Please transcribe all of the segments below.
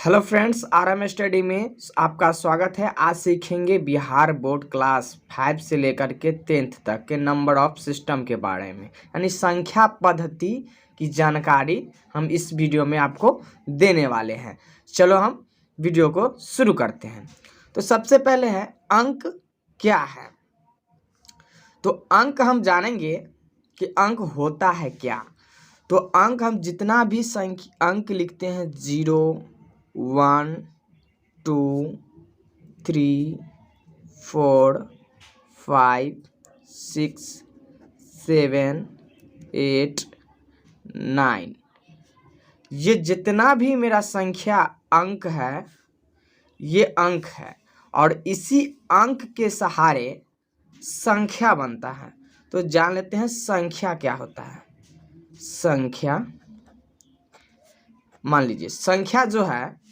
Hello friends, RM study में आपका स्वागत है। आज सीखेंगे बिहार बोर्ड क्लास 5 से लेकर के 10th तक के नंबर ऑफ सिस्टम के बारे में, यानी संख्या पद्धति की जानकारी हम इस वीडियो में आपको देने वाले हैं। चलो हम वीडियो को शुरू करते हैं। तो सबसे पहले है अंक क्या है। तो अंक हम जानेंगे कि अंक होता है क्या। तो अंक हम जितना भी अंक लिखते हैं 0 1 2 3 4 5 6 7 8 9, ये जितना भी मेरा संख्या अंक है ये अंक है, और इसी अंक के सहारे संख्या बनता है। तो जान लेते हैं संख्या क्या होता है। संख्या, मान लीजिए संख्या जो है,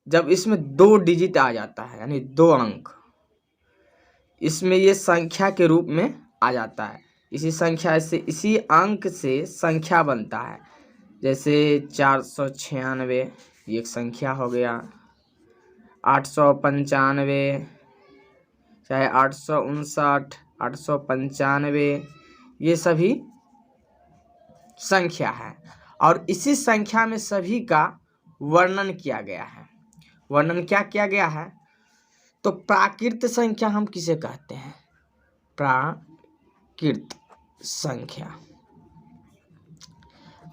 जब इसमें 2 डिजिट आ जाता है यानी 2 अंक, इसमें ये संख्या के रूप में आ जाता है। इसी संख्या से, इसी अंक से संख्या बनता है। जैसे 496 ये एक संख्या हो गया, 895, चाहे 859, 895, ये सभी संख्या है। और इसी संख्या में सभी का वर्णन किया गया है। वर्णन क्या किया गया है? तो प्राकृत संख्या हम किसे कहते हैं? प्राकृत संख्या।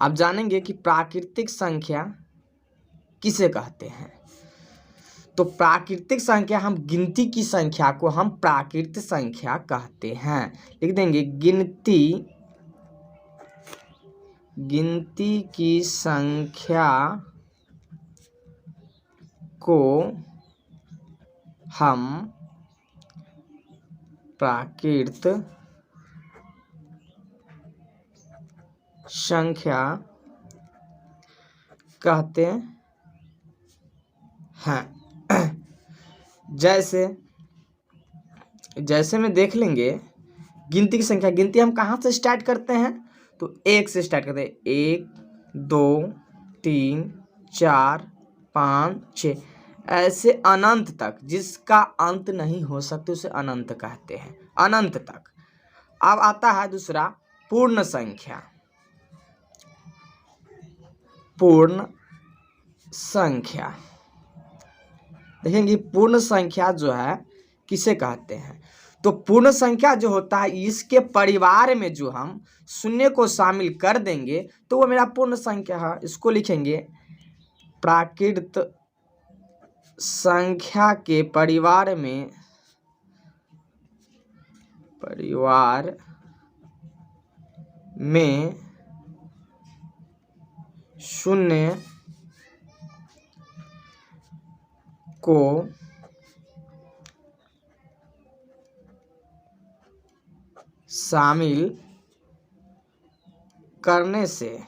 आप जानेंगे कि प्राकृतिक संख्या किसे कहते हैं। तो प्राकृतिक संख्या, हम गिनती की संख्या को हम प्राकृत संख्या कहते हैं। लिख देंगे गिनती की संख्या को हम प्राकृत संख्या कहते हैं। जैसे में देख लेंगे गिनती की संख्या। गिनती हम कहाँ से स्टार्ट करते हैं? तो 1 से स्टार्ट करते हैं। 1 2 3 4 5 6, ऐसे अनंत तक। जिसका अंत नहीं हो सकते उसे अनंत कहते हैं, अनंत तक। अब आता है दूसरा पूर्ण संख्या। पूर्ण संख्या देखेंगे, पूर्ण संख्या जो है किसे कहते हैं। तो पूर्ण संख्या जो होता है, इसके परिवार में जो हम शून्य को शामिल कर देंगे तो वो मेरा पूर्ण संख्या है। इसको लिखेंगे प्राकृत संख्या के परिवार में शून्य को शामिल करने से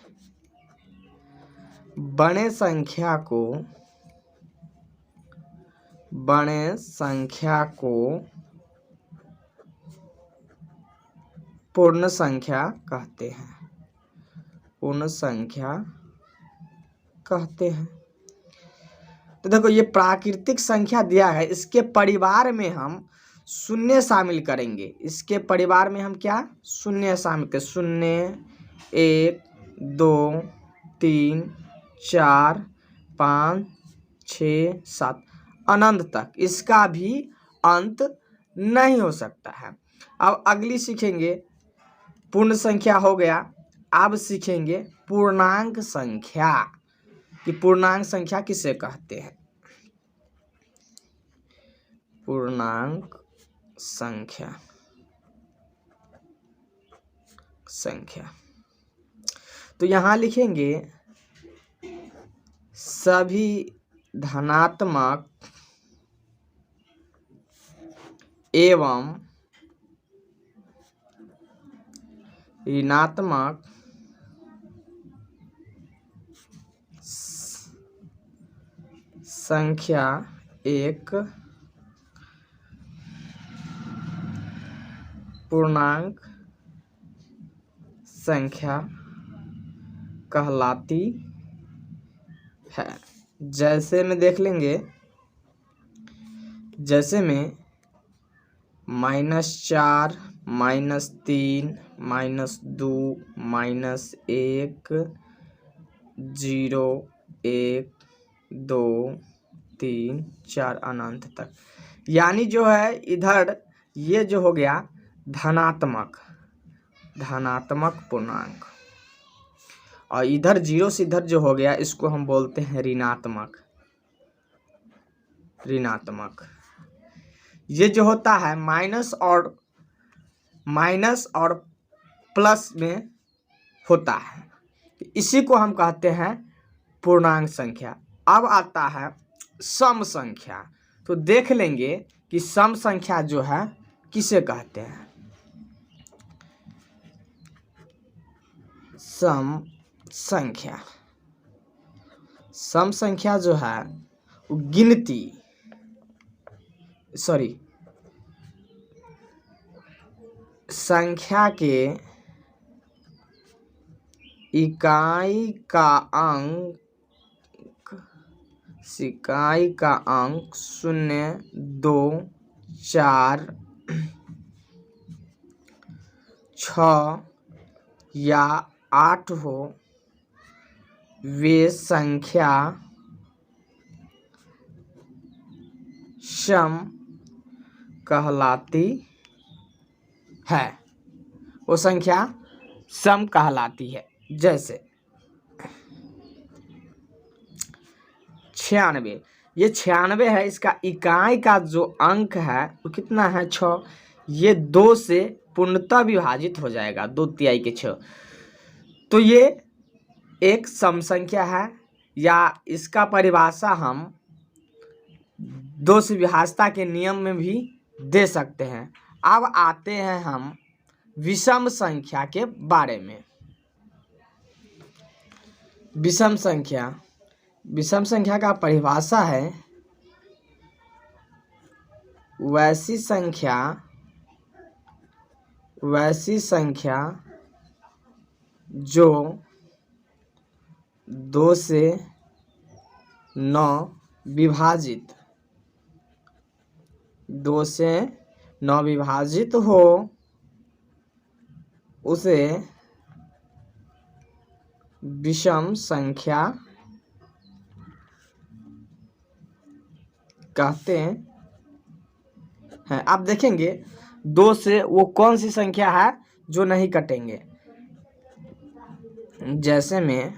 बड़े संख्या को पूर्ण संख्या कहते हैं। पूर्ण संख्या कहते हैं। तो देखो, ये प्राकृतिक संख्या दिया है, इसके परिवार में हम शून्य शामिल करेंगे। इसके परिवार में हम क्या शून्य शामिल करें? 0 1 2 3 4 5 6 7, अनंत तक। इसका भी अंत नहीं हो सकता है। अब अगली सीखेंगे, पूर्ण संख्या हो गया। अब सीखेंगे पूर्णांक संख्या, कि पूर्णांक संख्या किसे कहते हैं। पूर्णांक संख्या तो यहां लिखेंगे सभी धनात्मक एवं ऋणात्मक संख्या एक पूर्णांक संख्या कहलाती है। जैसे में देख लेंगे, जैसे में -4 -3 -2 -1 0 1 2 3 4 अनंत तक। यानी जो है इधर ये जो हो गया धनात्मक पूर्णांक, और इधर 0 से इधर जो हो गया इसको हम बोलते हैं ऋणात्मक। ये जो होता है माइनस और प्लस में होता है, इसी को हम कहते हैं पूर्णांक संख्या। अब आता है सम संख्या। तो देख लेंगे कि सम संख्या जो है किसे कहते हैं। सम संख्या जो है वो संख्या के इकाई का अंक 0 2 4 6 या 8 हो, वे संख्या सम कहलाती है। वो संख्या सम कहलाती है। जैसे 96, ये 96 है, इसका इकाई का जो अंक है वो कितना है 6। ये 2 से पूर्णतः विभाजित हो जाएगा, 2/3 के 6। तो ये एक सम संख्या है, या इसका परिभाषा हम 2 से विभाजता के नियम में भी दे सकते हैं। अब आते हैं हम विषम संख्या के बारे में। विषम संख्या का परिभाषा है वैसी संख्या जो 2 से 9 विभाजित हो, उसे विषम संख्या कहते हैं। आप देखेंगे 2 से वो कौन सी संख्या है जो नहीं कटेंगे। जैसे में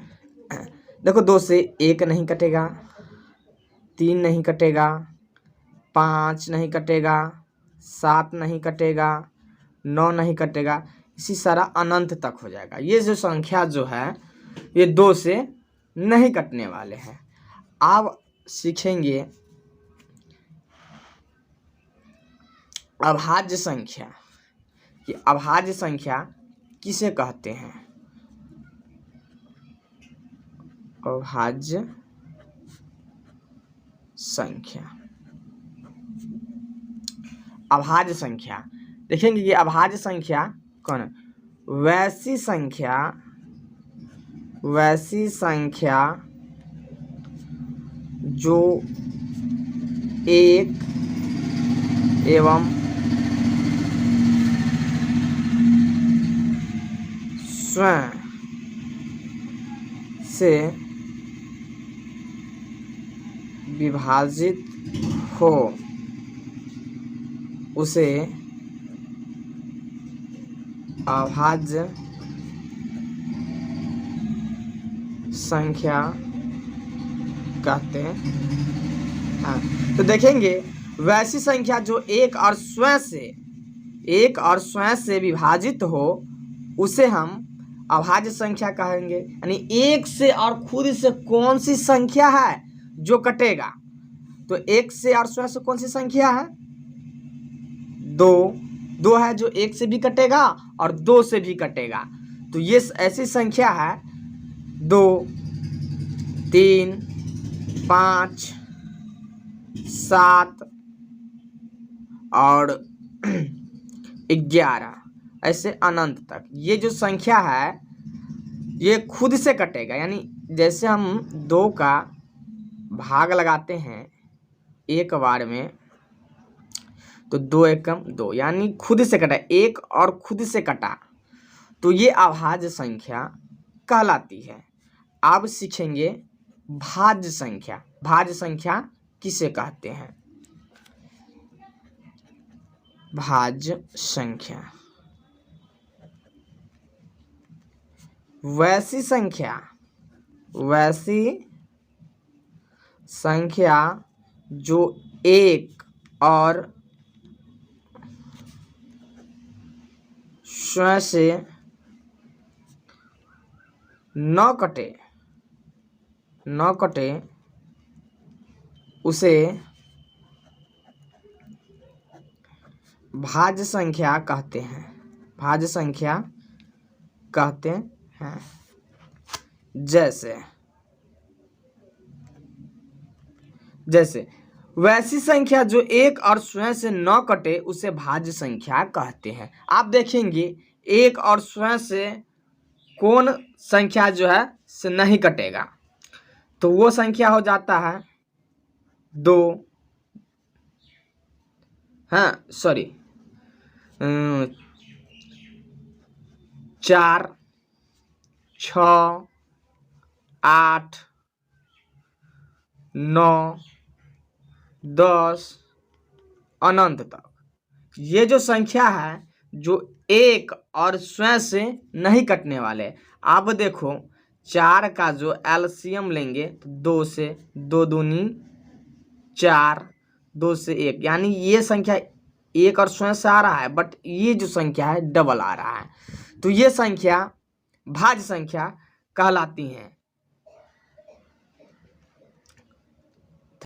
देखो 2 से 1 नहीं कटेगा, 3 नहीं कटेगा, 5 नहीं कटेगा, 7 नहीं कटेगा, 9 नहीं कटेगा, इसी सारा अनंत तक हो जाएगा। ये जो संख्या जो है ये 2 से नहीं कटने वाले हैं। अब सीखेंगे अभाज्य संख्या कि अभाज्य संख्या किसे कहते हैं। अभाज्य संख्या देखेंगे कि अभाज्य संख्या कौन है। वैसी संख्या जो 1 एवं स्वयं से विभाजित हो, उसे अभाज्य संख्या कहते हैं। तो देखेंगे वैसी संख्या जो 1 और स्वयं से विभाजित हो, उसे हम अभाज्य संख्या कहेंगे। यानी 1 से और खुद से कौन सी संख्या है जो कटेगा। तो 1 से और स्वयं से कौन सी संख्या है 2 है जो 1 से भी कटेगा और 2 से भी कटेगा। तो ये ऐसी संख्या है 2 3 5 7 और 11 ऐसे अनंत तक। ये जो संख्या है ये खुद से कटेगा। यानी जैसे हम 2 का भाग लगाते हैं एक बार में तो 2 एकम 2, यानी खुद से कटा, एक और खुद से कटा, तो ये अभाज्य संख्या कहलाती है। अब सीखेंगे भाज्य संख्या। भाज्य संख्या किसे कहते हैं? भाज्य संख्या वैसी संख्या जो एक और स्वयं से न कटे उसे भाज्य संख्या कहते हैं। भाज्य संख्या कहते हैं। जैसे वैसी संख्या जो एक और स्वयं से न कटे उसे भाज्य संख्या कहते हैं। आप देखेंगे एक और स्वयं से कौन संख्या जो है से नहीं कटेगा, तो वो संख्या हो जाता है 2, 4, 6, 8, 9, 10 अनंत तक। ये जो संख्या है जो एक और स्वयं से नहीं कटने वाले। आप देखो 4 का जो एलसीएम लेंगे तो 2 से 2 दूनी 4, 2 से 1, यानी ये संख्या एक और स्वयं से आ रहा है, बट ये जो संख्या है डबल आ रहा है, तो ये संख्या भाज्य संख्या कहलाती हैं।